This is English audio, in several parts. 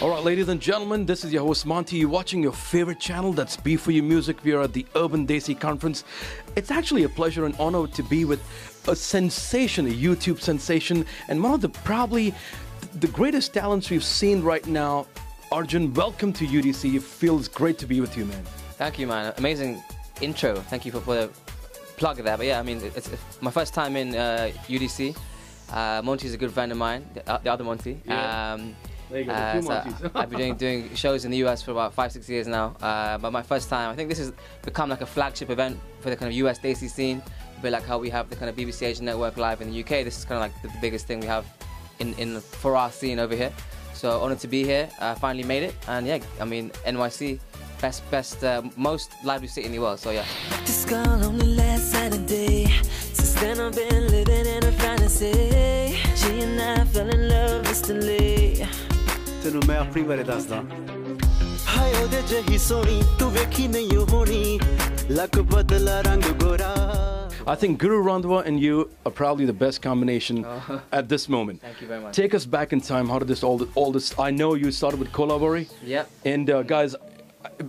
All right, ladies and gentlemen, this is your host Monty. You're watching your favorite channel, that's B for You Music. We are at the Urban Desi conference. It's actually a pleasure and honor to be with a sensation, a YouTube sensation, and one of the probably the greatest talents we've seen right now. Arjun, welcome to UDC. It feels great to be with you, man. Thank you, man. Amazing intro. Thank you for the plug of that. But yeah, I mean, it's my first time in UDC. Monty is a good friend of mine, the other Monty. Yeah. There you go, so I've been doing shows in the US for about 5-6 years now. But my first time, I think this has become like a flagship event for the kind of US Desi scene. A bit like how we have the kind of BBC Asian Network live in the UK. This is kind of like the biggest thing we have for our scene over here. So honoured to be here. Finally made it, and yeah, I mean NYC, best, most lively city in the world. So yeah. This girl only last Saturday. Since then I've been living in a fantasy. She and I fell in love instantly. ਤੈਨੂੰ ਮੈਂ ਆਪਣੀ ਬਾਰੇ ਦੱਸਦਾ ਹਾਏ ਉਹਦੇ ਜਿਹੀ ਸੋਹਣੀ ਤੂੰ ਵੇਖੀ ਨਹੀਂ ਹੋਣੀ ਲੱਕ ਬਦਲਾ ਰੰਗ ਗੋਰਾ I think Guru Randhawa and you are probably the best combination at this moment. Thank you very much. Take us back in time. How did all this? I know you started with Kolabori. Yep. And guys,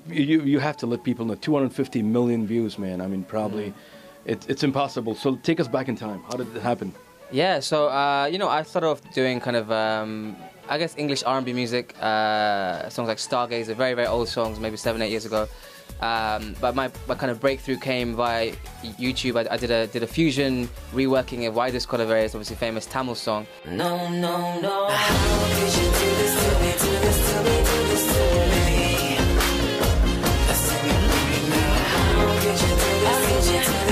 you have to let people know 250 million views, man. I mean, probably it's impossible. So take us back in time. How did it happen? Yeah. So you know, I started off doing kind of I guess English R&B music, songs like Stargazer, very old songs, maybe 7-8 years ago. But my kind of breakthrough came via YouTube. I did a fusion reworking of Why This Kolaveri, is obviously famous Tamil song. No, no, no. How could you do this to me, do this to me, do this to me?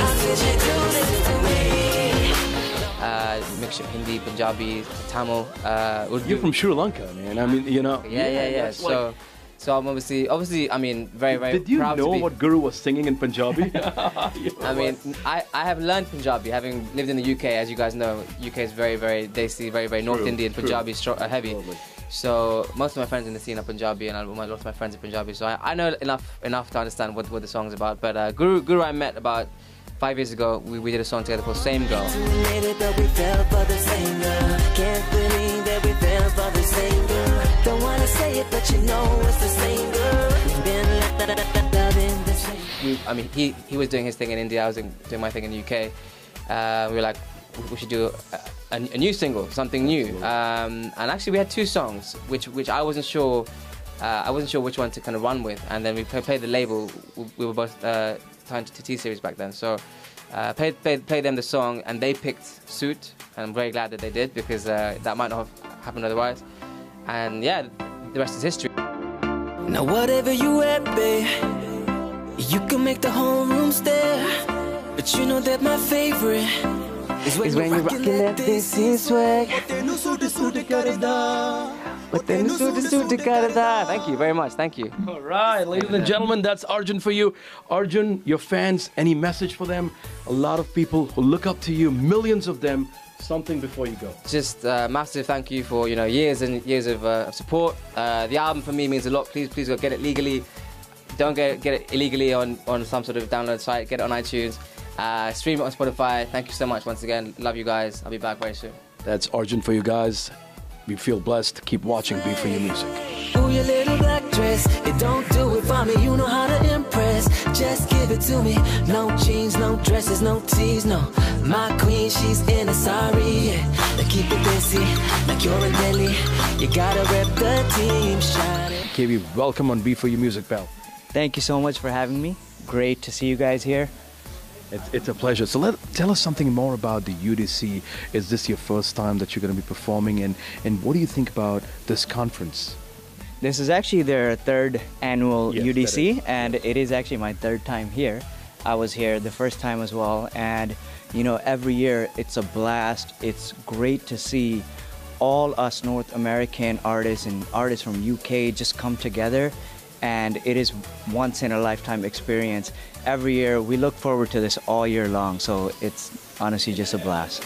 How could you do this to me? Mixture of Hindi, Punjabi, Tamil. You're from Sri Lanka, man. I mean, you know. Yeah. So I'm obviously, I mean, very Did you proud know to be, what Guru was singing in Punjabi? I mean, I have learned Punjabi, having lived in the UK. As you guys know, UK is very Desi, very North Indian. Punjabi is heavy. Totally. So most of my friends in the scene are Punjabi, and a lot of my friends are Punjabi. So I know enough to understand what the song's about. But Guru I met about 5 years ago. We did a song together called Same Girl. But we fell for the same girl. Can't believe that we fell for the same girl. Don't wanna say it, but you know it's the same girl. We've been loving the same. I mean, he was doing his thing in India. I was doing my thing in the UK. We were like, we should do a new single, something new. And actually, we had 2 songs, which I wasn't sure. I wasn't sure which one to kind of run with. And then we played the label. We were both signed to T-Series back then. So played them the song, and they picked Suit. And I'm very glad that they did, because that might not have happened otherwise. And yeah, the rest is history. Now whatever you wear, babe, you can make the whole room stare. But you know that my favorite is when you're rocking that Desi swag. Thank you very much. Thank you. All right, ladies and gentlemen, that's Arjun for you. Arjun, your fans, any message for them? A lot of people who look up to you, millions of them. Something before you go. Just massive thank you for years and years of support. The album for me means a lot. Please go get it legally. Don't get it illegally on some sort of download site. Get it on iTunes. Stream it on Spotify. Thank you so much once again. Love you guys. I'll be back very soon. That's Arjun for you guys. We feel blessed. Keep watching B for You Music. Ooh, your little black dress, it don't do it for me. You know how to impress. Just give it to me. No jeans, no dresses, no tees, no. My queen, she's in a sari, yeah. Now keep it busy, like you're in Delhi. You gotta rep the team, shine it. KB, welcome on B for You Music, pal. Thank you so much for having me. Great to see you guys here. It's a pleasure. So tell us something more about the UDC. Is this your first time that you're going to be performing? And what do you think about this conference? This is actually their 3rd annual Yes, UDC, and it is actually my 3rd time here. I was here the first time as well, and you know, every year it's a blast. It's great to see all us North American artists and artists from UK just come together, and it is once in a lifetime experience. Every year we look forward to this all year long, so it's honestly just a blast.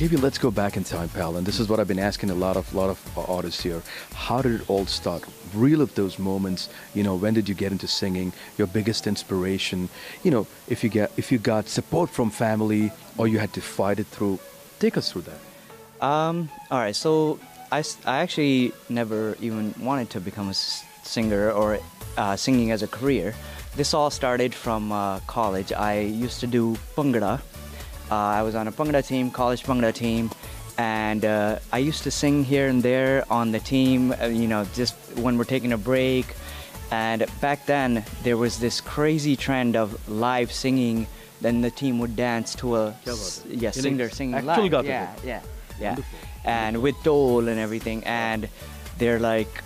Maybe let's go back in time, pal. And this is what I've been asking a lot of artists here. How did it all start? Relive those moments. You know, when did you get into singing? Your biggest inspiration. You know, if you got support from family or you had to fight it through. Take us through that. All right. So I actually never even wanted to become a singer or singing as a career. This all started from college. I used to do Bhangra. I was on a Bhangra team, college Bhangra team, and I used to sing here and there on the team, you know, just when we're taking a break. And back then, there was this crazy trend of live singing. Then the team would dance to a singer singing live. Yeah. And with dole and everything. And they're like,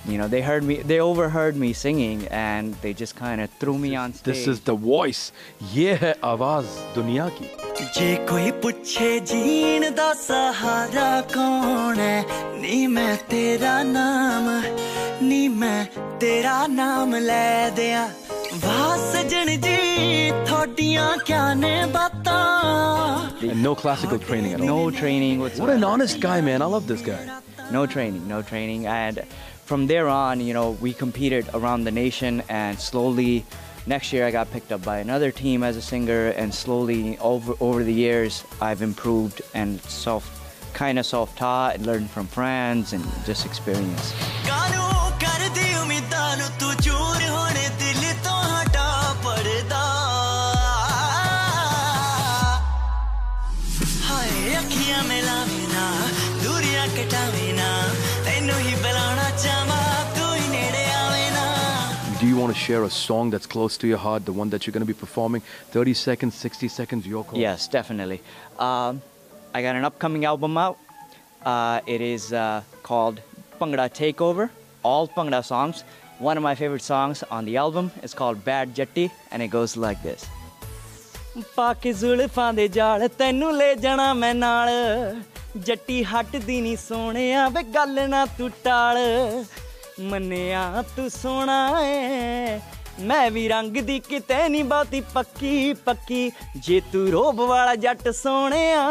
you know, they overheard me singing, and they just kind of threw me on stage. This is the voice. Ye hai awaaz duniya ki. Je koi puche jeen da sahara kaun hai, ni main tera naam le diya. Vaah sajan ji thodiyan kya ne baatan. And no classical training at all. No training whatsoever. What an honest guy, man. I love this guy. No training. And from there on, you know, we competed around the nation, and slowly, next year I got picked up by another team as a singer, and slowly over the years, I've improved and kind of self-taught and learned from friends and just experience. Do you want to share a song that's close to your heart, the one that you're going to be performing? 30 seconds, 60 seconds, your call. Yes, definitely. I got an upcoming album out. It is called Bhangra Takeover, all Bhangra songs. One of my favorite songs on the album is called Bad Jatti, and it goes like this. Paake zulfan de jaal tainu le jana main naal, jatti hatdi ni sohneya वे गल ना तू टाल, मन्निया तू सोना है, मैं भी रंग दी किते नी बाती पक्की जे तू रोब वाला जट सोहणिया,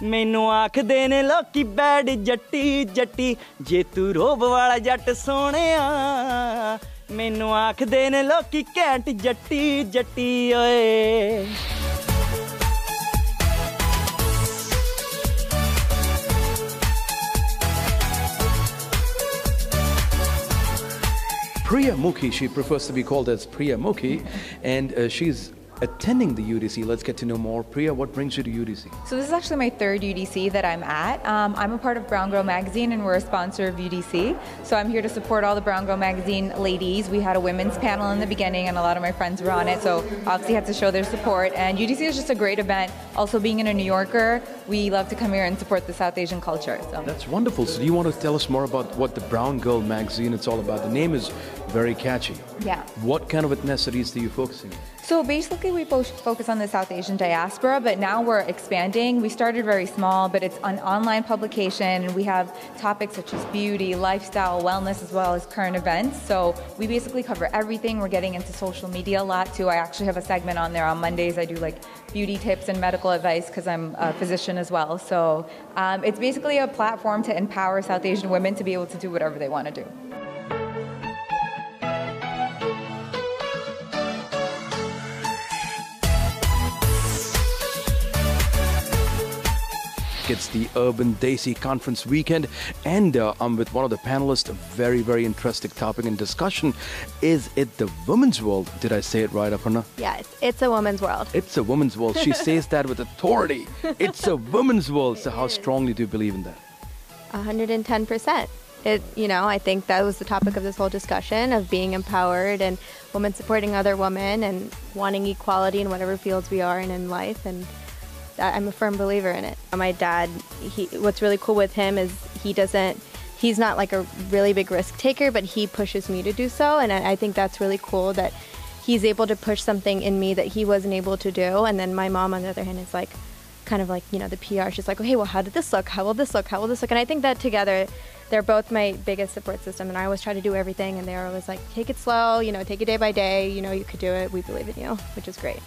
मैनू आखदे ने लोकी बैड जट्टी जे तू रोब वाला जट सोहणिया, मैनू आखदे ने लोकी कैंट जट्टी ओए. Priya Mukhi, she prefers to be called as Priya Mukhi, and she's attending the UDC. Let's get to know more. Priya, what brings you to UDC? So this is actually my third UDC that I'm at. I'm a part of Brown Girl Magazine, and we're a sponsor of UDC. So I'm here to support all the Brown Girl Magazine ladies. We had a women's panel in the beginning, and a lot of my friends were on it, so obviously had to show their support. And UDC is just a great event. Also, being in a New Yorker, we love to come here and support the South Asian culture. So. That's wonderful. So do you want to tell us more about what the Brown Girl Magazine is all about? The name is very catchy. Yeah. What kind of ethnicities do you focus on? So basically we focus on the South Asian diaspora, but now we're expanding. We started very small, but it's an online publication, and we have topics such as beauty, lifestyle, wellness, as well as current events. So we basically cover everything. We're getting into social media a lot too. I actually have a segment on there on Mondays. I do like beauty tips and medical advice because I'm a physician as well. So it's basically a platform to empower South Asian women to be able to do whatever they want to do. It's the Urban Desi Conference weekend, and I'm with one of the panelists. A very, very interesting topic in discussion. Is it the women's world? Did I say it right, Aparna? Yeah, it's a woman's world. It's a women's world. She says that with authority. It's a women's world. So how strongly do you believe in that? 110%. I think that was the topic of this whole discussion, of being empowered and women supporting other women and wanting equality in whatever fields we are in life. And I'm a firm believer in it. My dad, what's really cool with him is he's not like a really big risk taker, but he pushes me to do so. And I think that's really cool that he's able to push something in me that he wasn't able to do. And then my mom, on the other hand, is like, kind of like, the PR. She's like, okay, well, how did this look? How will this look? How will this look? And I think that together, they're both my biggest support system. And I always try to do everything. And they're always like, take it slow, take it day by day. You could do it. We believe in you, which is great.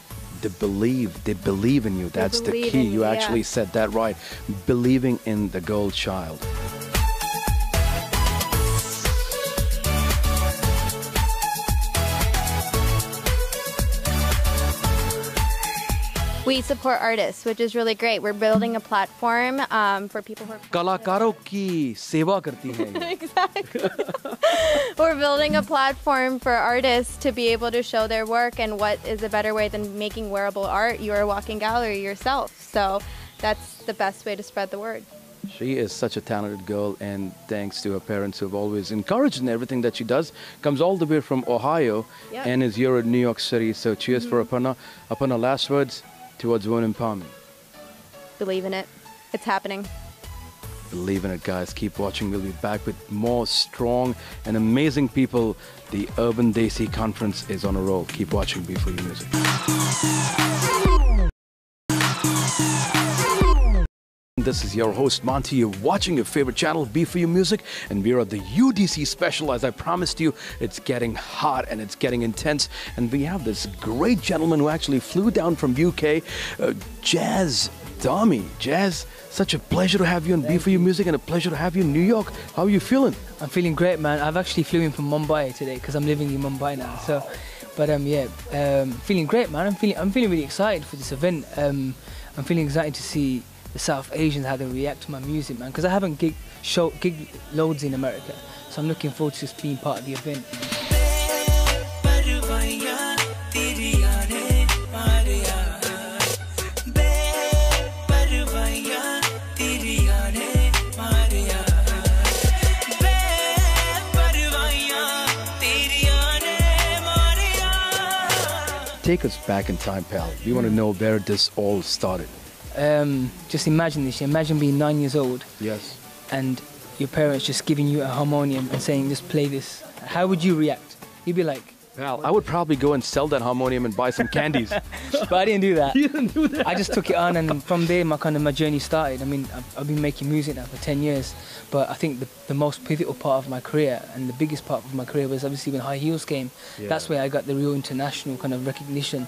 They believe in you. That's the believe key. in You me, actually yeah. said that right. Believing in the girl child. We support artists, which is really great. We're building a platform for people who are कलाकारों की सेवा करती हैं ये. exactly. We're building a platform for artists to be able to show their work, and what is a better way than making wearable art? You are a walking gallery yourself. So that's the best way to spread the word. She is such a talented girl, and thanks to her parents who have always encouraged in everything that she does. Comes all the way from Ohio Yep. and is here in New York City. So cheers for Aparna. Aparna, last words towards women empowerment. Believe in it. It's happening. Believe in it, guys. Keep watching. We'll be back with more strong and amazing people. The Urban Desi Conference is on a roll. Keep watching Be For You Music. This is your host, Monty. You're watching your favorite channel, Be For You Music, and we're at the UDC special. As I promised you, it's getting hot and it's getting intense. And we have this great gentleman who actually flew down from UK, DHAMI. Jazz, such a pleasure to have you on Be For You Music, and a pleasure to have you in New York. How are you feeling? I'm feeling great, man. I've actually flew in from Mumbai today because I'm living in Mumbai now. So, but feeling great, man. I'm feeling really excited for this event. I'm feeling excited to see the South Asians, how they react to my music, man. Because I haven't gig loads in America, so I'm looking forward to just being part of the event. Take us back in time, pal. We want to know where this all started. Just imagine this. Imagine being 9 years old. Yes. And your parents just giving you a harmonium and saying, just play this. How would you react? You'd be like... Pal, I would probably go and sell that harmonium and buy some candies. But I didn't do that. You didn't do that? I just took it on, and from there my journey started. I mean, I've been making music now for 10 years, but I think the most pivotal part of my career and the biggest part of my career was obviously when High Heels came. Yeah. That's where I got the real international kind of recognition.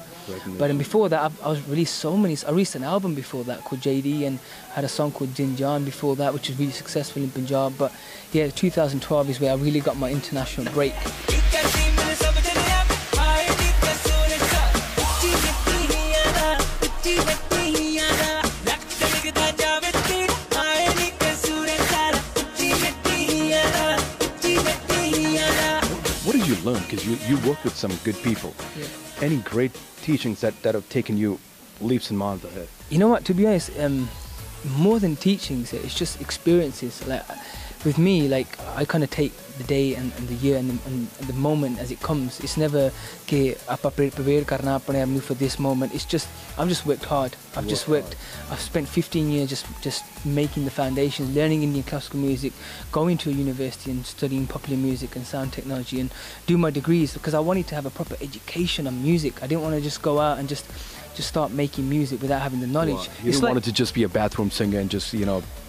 But before that, I was released so many. I released an album before that called JD, and had a song called Din Jan before that, which was really successful in Punjab. But yeah, 2012 is where I really got my international break. What did you learn? Because you work with some good people. Yeah. Any great teachings that have taken you leaps and bounds ahead? You know what, to be honest, more than teachings, it's just experiences. Like with me, like I kind of take the day and the year and the moment as it comes. It's never que apa prepare karna apne apne for this moment. It's just I've just worked hard. I've spent 15 years just making the foundations, learning Indian classical music, going to a university and studying popular music and sound technology, and do my degrees because I wanted to have a proper education on music. I didn't want to just go out and just start making music without having the knowledge. Wow. You didn't want it to just be a bathroom singer and just,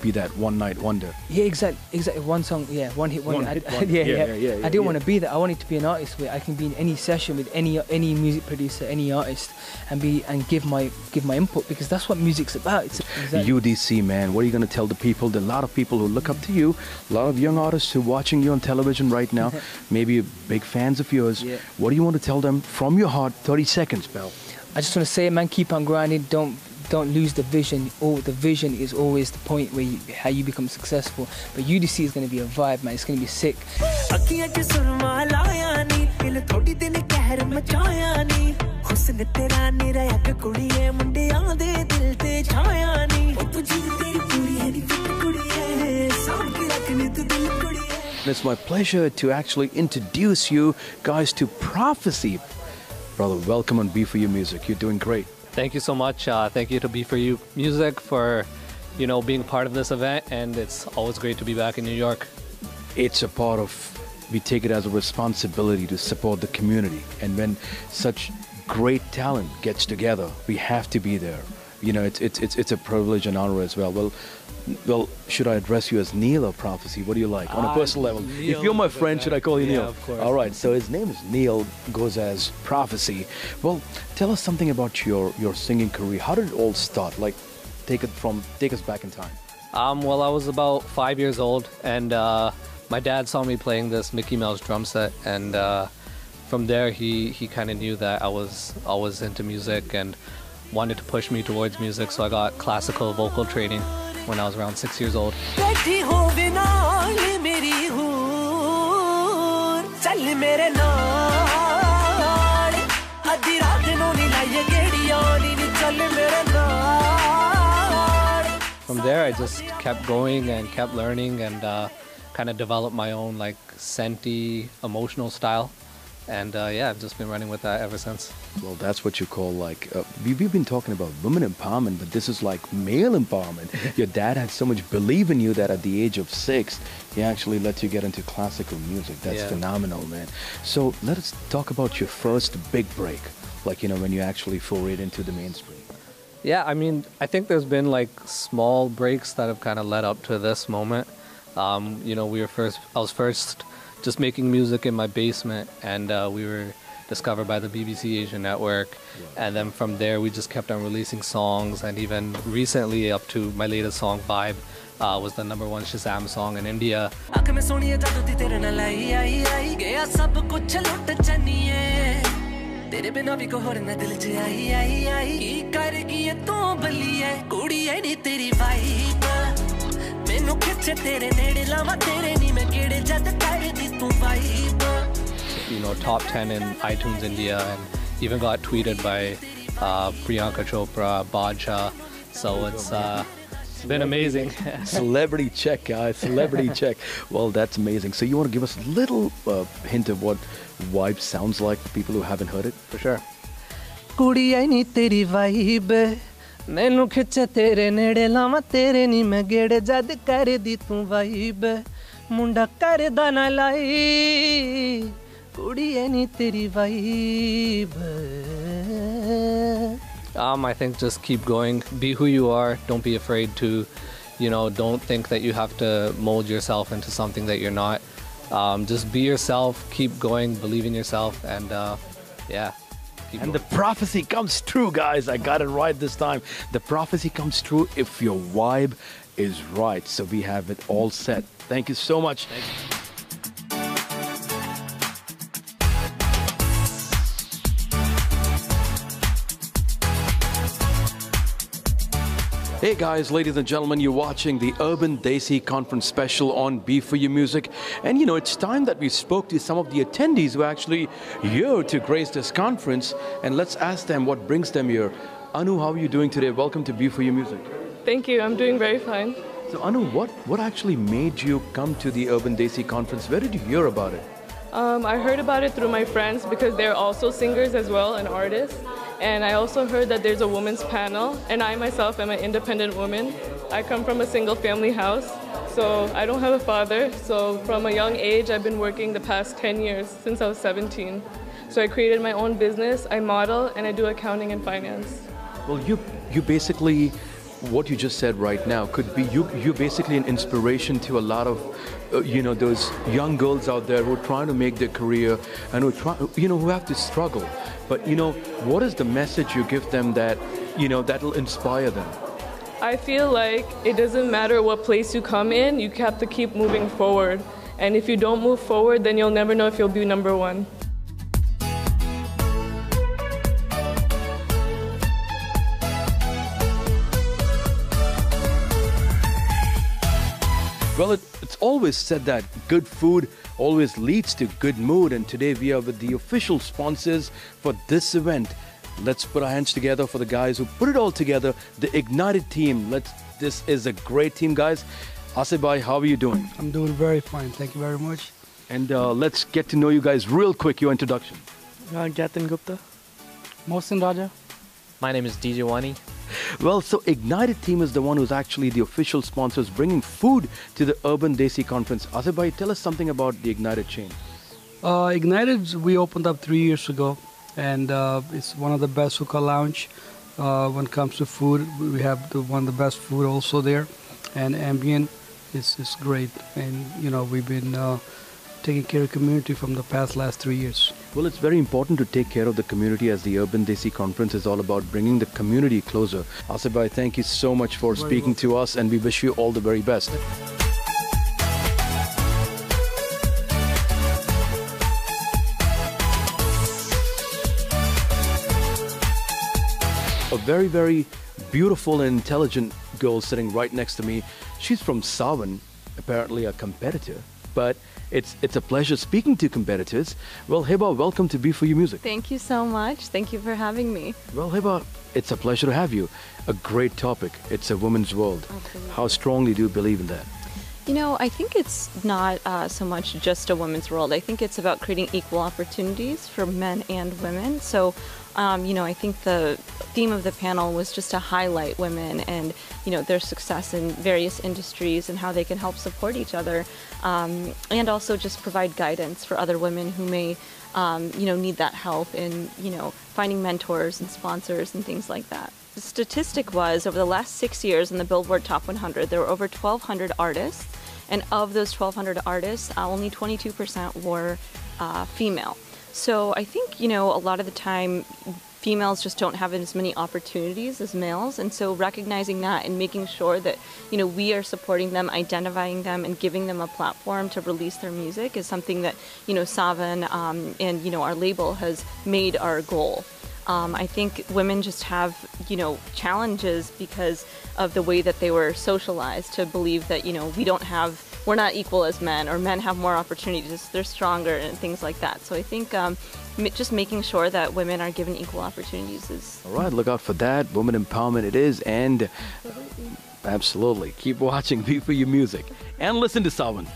be that one night wonder. Yeah, exactly. One song, yeah, one hit wonder. Yeah. I didn't want to be that. I wanted to be an artist where I can be in any session with any music producer, any artist, and give my input, because that's what music's about. It's exactly. UDC, man. What are you going to tell the people? There are a lot of people who look up to you. A lot of young artists who are watching you on television right now. Maybe big fans of yours. Yeah. What do you want to tell them from your heart? 30 seconds, pal. I just want to say, man, keep on grinding. Don't lose the vision. The vision is always the point where how you become successful. But UDC is going to be a vibe, man. It's going to be sick. It's my pleasure to actually introduce you guys to Prophecy. Brother, welcome on Be For You Music. You're doing great. Thank you so much. Thank you to Be For You Music for, being part of this event, and it's always great to be back in New York. It's a part of, we take it as a responsibility to support the community, and when such great talent gets together, we have to be there. It's a privilege and honor as well. Well, Well, should I address you as Neil or Prophecy? What do you like on a personal level? Neil, if you're my friend, should I call you yeah, Neil? Of course. All right, so his name is Neil, goes as Prophecy. Well, tell us something about your singing career. How did it all start? Like, take us back in time. Well, I was about 5 years old, and my dad saw me playing this Mickey Mouse drum set, and from there he kind of knew that I was always into music and wanted to push me towards music, so I got classical vocal training when I was around 6 years old. From there, I just kept going and kept learning and kind of developed my own like scenty, emotional style. And yeah, I've just been running with that ever since. Well, that's what you call like, we've been talking about women empowerment, but this is like male empowerment. Your dad had so much belief in you that at the age of 6, he actually let you get into classical music. That's phenomenal, man. So let us talk about your first big break, like, you know, when you actually forayed into the mainstream. Yeah, I mean, I think there's been like small breaks that have kind of led up to this moment. You know, I was first just making music in my basement, and we were discovered by the BBC Asian Network. And then from there, we just kept on releasing songs, and even recently up to my latest song, Vibe, was the #1 Shazam song in India. You know, top 10 in iTunes India, and even got tweeted by Priyanka Chopra, Badshah. So it's been amazing. Celebrity check, guys. Celebrity check. Well, that's amazing. So you want to give us a little hint of what Vibe sounds like for people who haven't heard it? For sure. मैनू खिचे तेरे नेड़े लावा तेरे नी मैं गेड़े जद कर दी तू vibe मुंडा कर दाना लाई कुड़ी है नी तेरी vibe. I think just keep going, be who you are, don't be afraid to, you know, don't think that you have to mold yourself into something that you're not. Just be yourself, keep going, believe in yourself, and yeah. And the prophecy comes true, guys. I got it right this time. The prophecy comes true if your vibe is right. So we have it all set. Thank you so much. Thank you. Hey guys, ladies and gentlemen, you're watching the Urban Desi Conference special on Be For You Music. And you know, it's time that we spoke to some of the attendees who are actually here to grace this conference. And let's ask them what brings them here. Anu, how are you doing today? Welcome to Be For You Music. Thank you, I'm doing very fine. So Anu, what actually made you come to the Urban Desi Conference? Where did you hear about it? I heard about it through my friends because they're also singers as well and artists. And I also heard that there's a women's panel, and I myself am an independent woman. I come from a single family house, so I don't have a father. So from a young age, I've been working the past 10 years, since I was 17. So I created my own business, I model, and I do accounting and finance. Well, you basically, what you just said right now could be, you're basically an inspiration to a lot of, you know, those young girls out there who are trying to make their career and who have to struggle. But, you know, what is the message you give them that, you know, that'll inspire them? I feel like it doesn't matter what place you come in, you have to keep moving forward. And if you don't move forward, then you'll never know if you'll be #1. Well, it's always said that good food always leads to good mood, and today we are with the official sponsors for this event. Let's put our hands together for the guys who put it all together, the Ignited team. This is a great team, guys. Asif bhai, how are you doing? I'm doing very fine, thank you very much. And let's get to know you guys real quick, your introduction. Jatin Gupta. Mohsin Raja. My name is DJ Wani. Well, so Ignited team is the one who's actually the official sponsors bringing food to the Urban Desi Conference. Asif bhai, tell us something about the Ignited chain. Ignited, we opened up 3 years ago, and it's one of the best hookah lounge when it comes to food. We have one of the best food also there. and ambient is great. And we've been taking care of community from the last 3 years. Well, it's very important to take care of the community, as the Urban Desi Conference is all about bringing the community closer. Asif bhai, thank you so much for speaking to us, and we wish you all the very best. A very, very beautiful and intelligent girl sitting right next to me. She's from Sawan, apparently a competitor, but it's a pleasure speaking to competitors. Well, Heba, welcome to Be For You Music. Thank you so much. Thank you for having me. Well, Heba, it's a pleasure to have you. A great topic. It's a woman's world. Absolutely. How strongly do you believe in that? I think it's not so much just a women's world. I think it's about creating equal opportunities for men and women. So, I think the theme of the panel was just to highlight women and, their success in various industries and how they can help support each other. And also just provide guidance for other women who may, need that help in, finding mentors and sponsors and things like that. The statistic was, over the last 6 years in the Billboard Top 100, there were over 1,200 artists, and of those 1,200 artists, only 22% were female. So I think, a lot of the time, females just don't have as many opportunities as males, and so recognizing that and making sure that, we are supporting them, identifying them, and giving them a platform to release their music is something that, Savan and, our label has made our goal. I think women just have, challenges because of the way that they were socialized to believe that, we're not equal as men, or men have more opportunities, they're stronger and things like that. So I think just making sure that women are given equal opportunities is... All right, look out for that. Women empowerment it is, and absolutely. Keep watching Be For You Music and listen to Sawan.